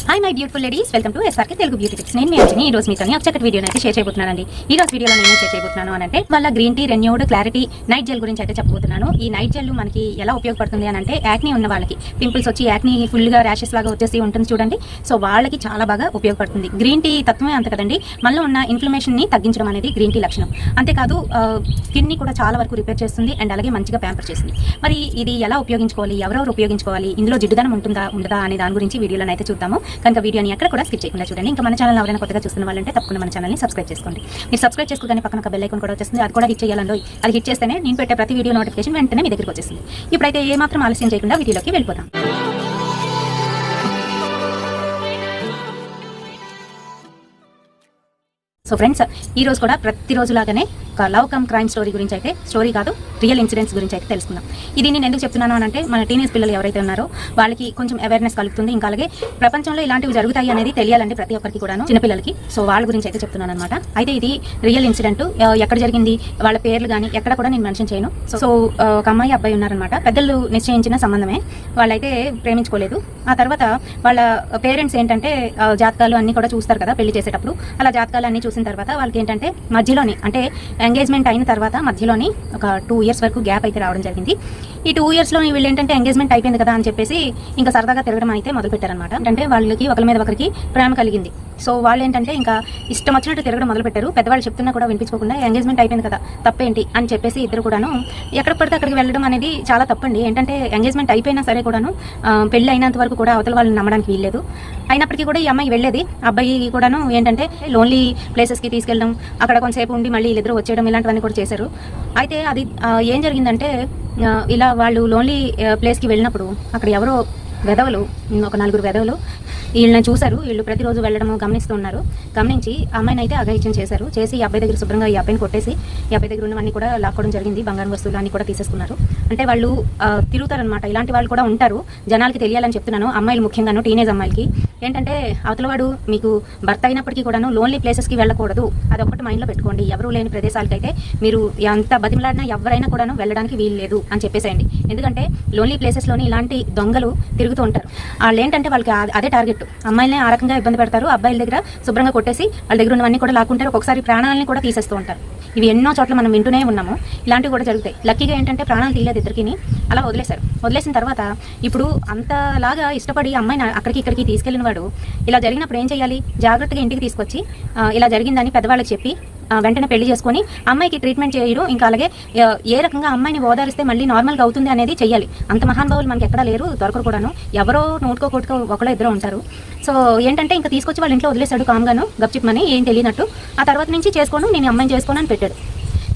Hi my beautiful ladies, welcome to SRK Telugu beauty tips. నేను మీ అంజని. ఈ రోజు మీతో ఒక చక్కటి వీడియోని అయితే షేర్ చేయబోతున్నానండి. ఈ రోజు వీడియోలో నేను షేర్ చేయబోతున్నాను అంటే వాళ్ళ green tea renewed clarity night gel గురించి అయితే చెప్పబోతున్నాను. ఈ నైట్ జెల్ మనకి ఎలా ఉపయోగపడుతుంది అని అంటే యాక్నీ ఉన్న వాళ్ళకి, పింపుల్స్ వచ్చి యాక్నీ ఫుల్గా ర్యాషెస్ లాగా వచ్చేసి ఉంటుంది చూడండి. సో వాళ్ళకి చాలా బాగా ఉపయోగపడుతుంది. గ్రీన్ టీ తత్వమే అంత కదండి, మనలో ఉన్న ఇన్ఫ్లమేషన్ని తగ్గించడం అనేది గ్రీన్ టీ లక్షణం. అంతేకాదు స్కిన్ని కూడా చాలా వరకు రిపేర్ చేస్తుంది అండ్ అలాగే మంచిగా ప్యాంపర్ చేస్తుంది. మరి ఇది ఎలా ఉపయోగించుకోవాలి, ఎవరెవరు ఉపయోగించుకోవాలి, ఇందులో జిడ్డుదనం ఉంటుందా ఉండదా అనే దాని గురించి వీడియోలో అయితే చూద్దాము. కనుక వీడియోని ఎక్కడ కూడా స్కిప్ చేయకుండా చూడండి. ఇంకా మన ఛానల్ ఎవరైనా కొత్తగా చూస్తున్న వాళ్ళంటే తప్పకుండా మన ఛానల్ని సబ్స్క్రైబ్ చేసుకోండి. మీరు సబ్స్క్రైబ్ చేసుకోగానే పక్కన ఒక బెల్ ఐకాన్ కూడా వచ్చేస్తుంది, అది కూడా హిట్ చేయాలండి. అది హిట్ చేస్తేనే నేను పెట్టే ప్రతి వీడియో నోటిఫికేషన్ వెంటనే మీ దగ్గరికి వచ్చేస్తుంది. ఇప్పుడైతే ఏమాత్రం ఆలస్యం చేయకుండా వీడియోలోకి వెళ్ళిపోతాం. సో ఫ్రెండ్స్, ఈ రోజు కూడా ప్రతిరోజు లాగానే ఒక లవ్ కమ్ క్రైమ్ స్టోరీ గురించి అయితే, స్టోరీ కాదు రియల్ ఇన్సిడెంట్స్ గురించి అయితే తెలుసుకుందాం. ఇది నేను ఎందుకు చెప్తున్నాను అంటే మన టీనేజ్ పిల్లలు ఎవరైతే ఉన్నారో వాళ్ళకి కొంచెం అవేర్నెస్ కలుగుతుంది. ఇంకా అలాగే ప్రపంచంలో ఇలాంటివి జరుగుతాయి అనేది తెలియాలండి ప్రతి ఒక్కరికి కూడాను, చిన్నపిల్లలకి. సో వాళ్ళ గురించి అయితే చెప్తున్నాను అనమాట. అయితే ఇది రియల్ ఇన్సిడెంట్. ఎక్కడ జరిగింది, వాళ్ళ పేర్లు కానీ ఎక్కడ కూడా నేను మెన్షన్ చేయను. సో ఒక అమ్మాయి అబ్బాయి ఉన్నారనమాట. పెద్దలు నిశ్చయించిన సంబంధమే, వాళ్ళైతే ప్రేమించుకోలేదు. ఆ తర్వాత వాళ్ళ పేరెంట్స్ ఏంటంటే జాతకాలు అన్ని కూడా చూస్తారు కదా పెళ్లి చేసేటప్పుడు. అలా జాతకాలు అన్ని చూసిన తర్వాత వాళ్ళకి ఏంటంటే మధ్యలోని అంటే ఎంగేజ్మెంట్ అయిన తర్వాత మధ్యలోని ఒక 2 years వరకు గ్యాప్ అయితే రావడం జరిగింది. ఈ 2 yearsలో వీళ్ళు ఏంటంటే ఎంగేజ్మెంట్ అయిపోయింది కదా అని చెప్పేసి ఇంకా సరదాగా తిరగడం అయితే మొదలు పెట్టారనమాట. అంటే వాళ్ళకి ఒకరి మీద ఒకరికి ప్రేమ కలిగింది. సో వాళ్ళు ఏంటంటే ఇంకా ఇష్టం వచ్చినట్టు తిరగడం మొదలు పెట్టారు. పెద్దవాళ్ళు చెప్తున్నా కూడా వినిపించుకోకుండా ఎంగేజ్మెంట్ అయిపోయింది కదా తప్పేంటి అని చెప్పేసి ఇద్దరు కూడాను ఎక్కడికి పడితే అక్కడికి వెళ్ళడం అనేది చాలా తప్పండి. ఏంటంటే ఎంగేజ్మెంట్ అయిపోయినా సరే కూడాను పెళ్లి అయినంత వరకు కూడా అవతల వాళ్ళని నమ్మడానికి వీల్లేదు. అయినప్పటికీ కూడా ఈ అమ్మాయి వెళ్ళేది, అబ్బాయి కూడాను ఏంటంటే లోన్లీ ప్లేసెస్కి తీసుకెళ్ళడం, అక్కడ కొంతసేపు ఉండి మళ్ళీ వీళ్ళిద్దరూ వచ్చేయడం, ఇలాంటివన్నీ కూడా చేశారు. అయితే అది ఏం జరిగిందంటే ఇలా వాళ్ళు లోన్లీ ప్లేస్కి వెళ్ళినప్పుడు అక్కడ ఎవరో వెధవలు, ఒక 4 వెధవలు వీళ్ళని చూశారు. వీళ్ళు ప్రతిరోజు వెళ్ళడము గమనిస్తూ ఉన్నారు. గమనించి అమ్మాయిని అయితే అఘాయిత్యం చేశారు. చేసి ఈ అబ్బాయి దగ్గర శుభ్రంగా ఈ అబ్బాయిని కొట్టేసి ఈ అబ్బాయి దగ్గర ఉన్నవన్నీ కూడా లాక్కోవడం జరిగింది. బంగారం వస్తువులు అన్ని కూడా తీసేసుకున్నారు. అంటే వాళ్ళు తిరుగుతారనమాట. ఇలాంటి వాళ్ళు కూడా ఉంటారు. జనాలకి తెలియాలని చెప్తున్నాను, అమ్మాయిలు ముఖ్యంగాను, టీనేజ్ అమ్మాయిలకి. ఏంటంటే అవతలవాడు మీకు భర్త అయినప్పటికీ కూడాను లోన్లీ ప్లేసెస్కి వెళ్ళకూడదు. అదొకటి మైండ్లో పెట్టుకోండి. ఎవరు లేని ప్రదేశాలకైతే మీరు ఎంత బతిమలాడినా ఎవరైనా కూడాను వెళ్ళడానికి వీలు లేదు అని చెప్పేసేయండి. ఎందుకంటే లోన్లీ ప్లేసెస్లోని ఇలాంటి దొంగలు తిరుగుతూ ఉంటారు. వాళ్ళు ఏంటంటే వాళ్ళకి అదే టార్గెట్. అమ్మాయిలనే ఆ రకంగా ఇబ్బంది పెడతారు. అబ్బాయిల దగ్గర శుభ్రంగా కొట్టేసి వాళ్ళ దగ్గర ఉన్నవన్నీ కూడా లాక్కుంటారు. ఒక్కొక్కసారి ప్రాణాలని కూడా తీసేస్తూ ఉంటారు. ఇవి ఎన్నో చోట్ల మనం వింటూనే ఉన్నాము. ఇలాంటివి కూడా జరుగుతాయి. లక్కీగా ఏంటంటే ప్రాణాలు తీయలేదు ఇద్దరికిని, అలా వదిలేశారు. వదిలేసిన తర్వాత ఇప్పుడు అంతలాగా ఇష్టపడి అమ్మాయిని అక్కడికి ఇక్కడికి తీసుకెళ్ళిన వాడు ఇలా జరిగినప్పుడు ఏం చేయాలి, జాగ్రత్తగా ఇంటికి తీసుకొచ్చి ఇలా జరిగిందని పెద్దవాళ్ళకి చెప్పి వెంటనే పెళ్లి చేసుకొని అమ్మాయికి ట్రీట్మెంట్ చేయరు. ఇంకా అలాగే ఏ రకంగా అమ్మాయిని ఓదారిస్తే మళ్ళీ నార్మల్గా అవుతుంది అనేది చెయ్యాలి. అంత మహానుభావులు మనకి ఎక్కడా లేరు, దొరకరు కూడాను. ఎవరో నోటుకో కోటుకో ఒకళ్ళో ఇద్దరు ఉంటారు. సో ఏంటంటే ఇంకా తీసుకొచ్చి వాళ్ళ ఇంట్లో వదిలేశాడు కామ్గాను, గప్చిప్మని, ఏం తెలియనట్టు. ఆ తర్వాత నుంచి చేసుకోను, నేను అమ్మాయిని చేసుకోను అని పెట్టాడు.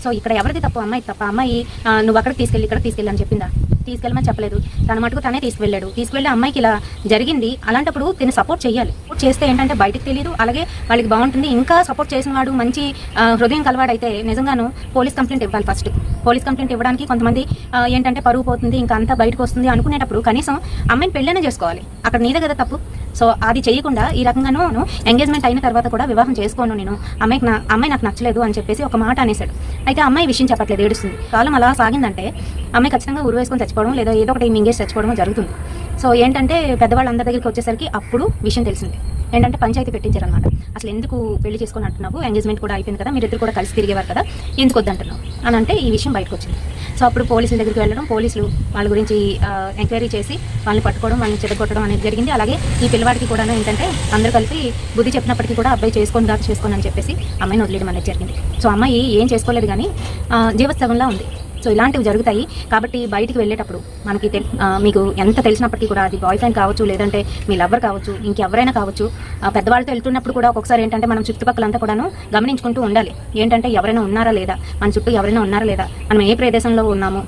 సో ఇక్కడ ఎవరిది తప్పు, అమ్మాయి తప్ప. అమ్మాయి నువ్వు అక్కడికి తీసుకెళ్ళి ఇక్కడికి తీసుకెళ్ళి అని చెప్పిందా? తీసుకెళ్ళమని చెప్పలేదు. తన మటుకు తనే తీసుకువెళ్ళి అమ్మాయికి ఇలా జరిగింది. అలాంటప్పుడు తిని సపోర్ట్ చేయాలి. చేస్తే ఏంటంటే బయటకు తెలియదు, అలాగే వాళ్ళకి బాగుంటుంది. ఇంకా సపోర్ట్ చేసిన వాడు మంచి హృదయం కలవాడైతే నిజంగాను పోలీస్ కంప్లైంట్ ఇవ్వాలి. ఫస్ట్ పోలీస్ కంప్లైంట్ ఇవ్వడానికి కొంతమంది ఏంటంటే పరువు పోతుంది, ఇంకా అంతా బయటకు వస్తుంది అనుకునేటప్పుడు కనీసం అమ్మాయిని పెళ్ళైనా చేసుకోవాలి. అక్కడ నీదే కదా తప్పు. సో అది చేయకుండా ఈ రకంగాను ఎంగేజ్మెంట్ అయిన తర్వాత కూడా వివాహం చేసుకోను, నేను అమ్మాయి నాకు నచ్చలేదు అని చెప్పేసి ఒక మాట అనేసాడు. అయితే అమ్మాయి విషయం చెప్పట్లేదు, ఏడుస్తుంది. కాలం అలా సాగిందంటే అమ్మాయి ఖచ్చితంగా ఉరి వేసుకొని చచ్చిపోవడం, లేదా ఏదో ఒకటి మింగేసి చచ్చిపోవడం జరుగుతుంది. సో ఏంటంటే పెద్దవాళ్ళందరి దగ్గరికి వచ్చేసరికి అప్పుడు విషయం తెలిసింది. ఏంటంటే పంచాయతీ పెట్టించారనమాట. అసలు ఎందుకు పెళ్లి చేసుకొని అంటున్నావు, ఎంగేజ్మెంట్ కూడా అయిపోయింది కదా, మీరిద్దరు కూడా కలిసి తిరిగేవారు కదా, ఎందుకు వద్దంటున్నావు అని అంటే ఈ విషయం బయటకు వచ్చింది. సో అప్పుడు పోలీసుల దగ్గరికి వెళ్ళడం, పోలీసులు వాళ్ళ గురించి ఎంక్వైరీ చేసి వాళ్ళని పట్టుకోవడం, వాళ్ళని చెదగొట్టడం అనేది జరిగింది. అలాగే ఈ పిల్లవాడికి కూడా ఏంటంటే అందరూ కలిపి బుద్ధి చెప్పినప్పటికీ కూడా అబ్బాయి చేసుకోని అని చెప్పేసి అమ్మాయిని వదిలేయడం అనేది జరిగింది. సో అమ్మాయి ఏం చేసుకోలేదు కానీ జీవోత్సవంలా ఉంది. సో ఇలాంటివి జరుగుతాయి. కాబట్టి బయటికి వెళ్ళేటప్పుడు మనకి మీకు ఎంత తెలిసినప్పటికీ కూడా, అది బాయ్ ఫ్రెండ్ కావచ్చు, లేదంటే మీ లవ్వర్ కావచ్చు, ఇంకెవరైనా కావచ్చు, పెద్దవాళ్ళతో వెళ్తున్నప్పుడు కూడా ఒక్కొక్కసారి ఏంటంటే మనం చుట్టుపక్కలంతా కూడాను గమనించుకుంటూ ఉండాలి. ఏంటంటే ఎవరైనా ఉన్నారా లేదా, మన చుట్టూ ఎవరైనా ఉన్నారా లేదా, మనం ఏ ప్రదేశంలో ఉన్నాము,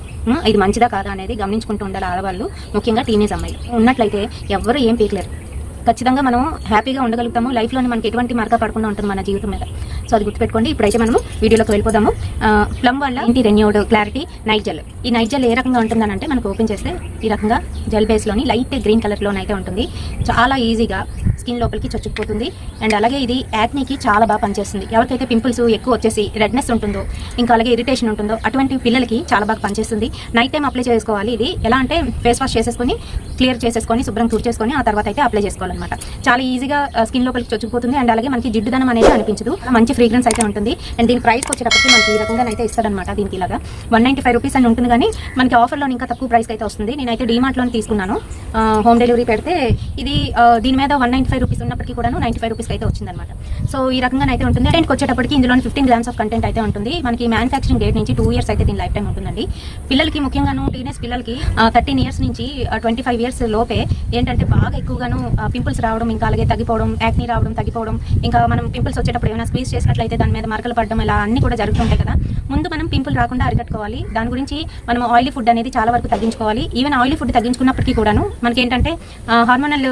ఇది మంచిదా కాదా అనేది గమనించుకుంటూ ఉండాలి. ఆడవాళ్ళు ముఖ్యంగా టీనేజ్ అమ్మాయిలు ఉన్నట్లయితే ఎవరు ఏం పీకలేరు. ఖచ్చితంగా మనం హ్యాపీగా ఉండగలుగుతాము. లైఫ్లోని మనకి ఎటువంటి మార్క పడకుండా ఉంటుంది మన జీవితం మీద. సో అది గుర్తుపెట్టుకోండి. ఇప్పుడైతే మనము వీడియోలోకి వెళ్ళిపోదాము. ప్లమ్ వాళ్ళ ఇంటి రెన్యూడ్ క్లారిటీ నైట్ జెల్. ఈ నైట్ జెల్ ఏ రకంగా ఉంటుందని అంటే మనకు ఓపెన్ చేస్తే ఈ రకంగా జెల్ బేస్లోని లైట్ గ్రీన్ కలర్లోనైతే ఉంటుంది. చాలా ఈజీగా స్కిన్ లోపలికి చొచ్చుకుపోతుంది. అండ్ అలాగే ఇది యాక్నీకి చాలా బాగా పనిచేస్తుంది. ఎవరికైతే పింపుల్స్ ఎక్కువ వచ్చేసి రెడ్నెస్ ఉంటుందో, ఇంకా అలాగే ఇరిటేషన్ ఉంటుందో అటువంటి పిల్లలకి చాలా బాగా పనిచేస్తుంది. నైట్ టైం అప్లై చేసుకోవాలి. ఇది ఎలా అంటే ఫేస్ వాష్ చేసేసుకొని క్లియర్ చేసేసుకొని శుభ్రం తుడిచేసుకొని ఆ తర్వాత అయితే అప్లై చేసుకోవాలన్నమాట. చాలా ఈజీగా స్కిన్ లోపలికి చొచ్చుకుపోతుంది. అండ్ అలాగే మనకి జిడ్డుదనం అనేది అనిపించదు. మంచి ఫ్రీగ్రెన్స్ అయితే ఉంటుంది. అండ్ దీని ప్రైస్ వచ్చేటప్పటికి మనకి ఈ రకంగా అయితే ఇస్తాడనమాట. దీనికి ఇలాగా 195 రూపీస్ అని ఉంటుంది, కానీ మనకి ఆఫర్లో ఇంకా తక్కువ ప్రైస్ అయితే వస్తుంది. నేనైతే డీమార్ట్లో తీసుకున్నాను. హోమ్ డెలివరీ పెడితే ఇది దీని మీద 195 రూపీస్ ఉన్నప్పటికీ కూడా 95 రూపీస్ అయితే వచ్చిందనమాట. సో ఈ రకంగా అయితే ఉంటుంది. కంటెంట్కి వచ్చేటప్పటికి ఇందులో 15 గ్రామ్స్ ఆఫ్ కంటెంట్ అయితే ఉంటుంది. మనకి మ్యానుఫ్యాక్చరింగ్ డేట్ నుంచి 2 ఇయర్స్ అయితే దీని లైఫ్ టైం ఉంటుందండి. పిల్లలకి ముఖ్యంగాను టీనేజ్ పిల్లలకి 13 ఇయర్స్ నుంచి 25 ఇయర్స్ లోపే ఏంటంటే బాగా ఎక్కువగాను పింపుల్స్ రావడం, ఇంకా అలాగే తగ్గిపోవడం, యాక్నీ రావడం, తగ్గిపోవడం, ఇంకా మనం పింపుల్స్ వచ్చేటప్పుడు ఏమైనా స్క్వీజ్ చేసినట్లయితే దాని మీద మరకలు పడడం, ఇలా అన్ని కూడా జరుగుతుంటాయి కదా. ముందు మనం పింపుల్ రాకుండా అరికట్టుకోవాలి. దాని గురించి మనం ఆయిలీ ఫుడ్ అనేది చాలా వరకు తగ్గించుకోవాలి. ఈవెన్ ఆయిలీ ఫుడ్ తగ్గించుకున్నప్పటికీ కూడాను మనకి ఏంటంటే హార్మోనల్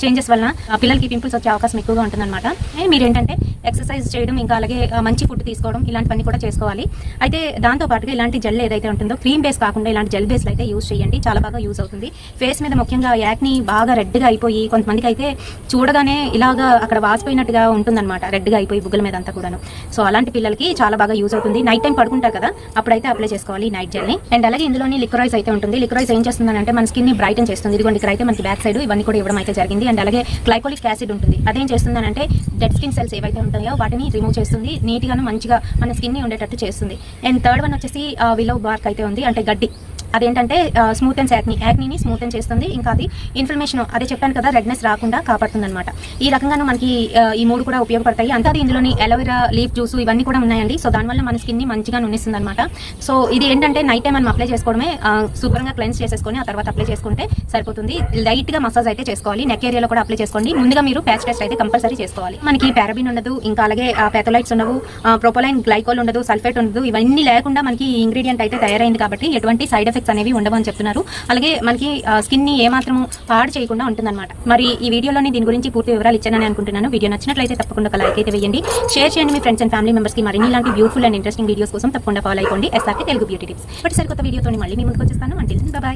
చేంజెస్ వలన పిల్లలకి పింపుల్స్ వచ్చే అవకాశం ఎక్కువగా ఉంటుందన్నమాట. మీరు ఏంటంటే ఎక్సర్సైజ్ చేయడం, ఇంకా అలాగే మంచి ఫుడ్ తీసుకోవడం, ఇలాంటివన్నీ కూడా చేసుకోవాలి. అయితే దాంతో పాటుగా ఇలాంటి జెల్ ఏదైతే ఉంటుందో క్రీమ్ బేస్ కాకుండా ఇలాంటి జెల్ బేస్లు అయితే యూజ్ చేయండి. చాలా బాగా యూజ్ అవుతుంది. ఫేస్ మీద ముఖ్యంగా యాక్నీ బాగా రెడ్గా అయిపోయి కొంతమందికి అయితే చూడగానే ఇలాగా అక్కడ వాసిపోయినట్టుగా ఉంటుందన్నమాట, రెడ్గా అయిపోయి బుగ్గల మీద అంతా కూడాను. సో అలాంటి పిల్లలకి చాలా బాగా యూజ్ అవుతుంది. నైట్ టైం పడుకుంటారు కదా, అప్పుడైతే అప్లై చేసుకోవాలి నైట్ జెల్ని. అండ్ అలాగే ఇందులోని లిక్వరైజ్ అయితే ఉంటుంది. లిక్వరైజ్ ఏం చేస్తుందంటే మన స్కిన్ ని బ్రైటన్ చేస్తుంది. ఇదిగోండి ఇక్కడ అయితే మనకి బ్యాక్ సైడ్ ఇవన్నీ కూడా ఇవ్వడం అయితే జరిగింది. అండ్ అలాగే గ్లైకోలిక్ యాసిడ్ ఉంటుంది. అదేం చేస్తుందనంటే డెడ్ స్కిన్ సెల్స్ ఏవైతే ఉంటాయో వాటిని రిమూవ్ చేస్తుంది. నీట్గాను మంచిగా మన స్కిన్ ని ఉండేటట్టు చేస్తుంది. అండ్ థర్డ్ వన్ వచ్చేసి విలో బార్క్ అయితే ఉంది, అంటే గడ్డి. అదేంటంటే స్మూత్ అండ్ యాక్నీని స్మూత్ అండ్ చేస్తుంది. ఇంకా అది ఇన్ఫ్లమేషన్, అదే చెప్పాను కదా, రెడ్నెస్ రాకుండా కాపాడుతుంది అనమాట. ఈ రకంగాను మనకి ఈ 3 కూడా ఉపయోగపడతాయి. అంతా ఇందులోని అలోవెరా లీఫ్ జ్యూస్ ఇవన్నీ కూడా ఉన్నాయండి. సో దానివల్ల మన స్కిన్ ని మంచిగా నున్నిస్తుంది అనమాట. సో ఇది ఏంటంటే నైట్ టైం మనం అప్లై చేసుకోవడమే, శుభ్రంగా క్లెన్స్ చేసేసుకొని ఆ తర్వాత అప్లై చేసుకుంటే సరిపోతుంది. లైట్ గా మసాజ్ అయితే చేసుకోవాలి. నెక్ ఏరియాలో కూడా అప్లై చేసుకోండి. ముందుగా మీరు ప్యాచ్ టెస్ట్ అయితే కంపల్సరీ చేసుకోవాలి. మనకి పారాబిన్ ఉండదు, ఇంకా అలాగే పెథోలైట్స్ ఉండవు, ప్రొపోలైన్ గ్లైకోల్ ఉండదు, సల్ఫేట్ ఉండదు. ఇవన్నీ లేకుండా మనకి ఈ ఇంగ్రీడియంట్ అయితే తయారైంది కాబట్టి ఎటువంటి సైడ్ ఎఫెక్ట్స్ అనేవి ఉండవని చెప్తున్నారు. అలాగే మనకి స్కిన్ ని ఏమాత్రం పాడు చేయకుండా ఉంటుందన్నమాట. మరి ఈ వీడియోలోని దీని గురించి పూర్తి వివరాలు ఇచ్చానని అనుకుంటున్నాను. వీడియో నచ్చినట్లయితే తప్పకుండా ఒక లైక్ అయితే వేయండి, షేర్ చేయండి మీ ఫ్రెండ్స్ అండ్ ఫ్యామిలీ మెంబర్స్ కి. మరిన్ని ఇలాంటి బ్యూటిఫుల్ అండ్ ఇంట్రెస్టింగ్ వీడియోస్ కోసం తప్పకుండా ఫాలో అయిపోండి SRK Telugu beauty tips. But సరికొత్త వీడియోతో మళ్ళీ మీ ముందుకు వచ్చేస్తాను. Until then by.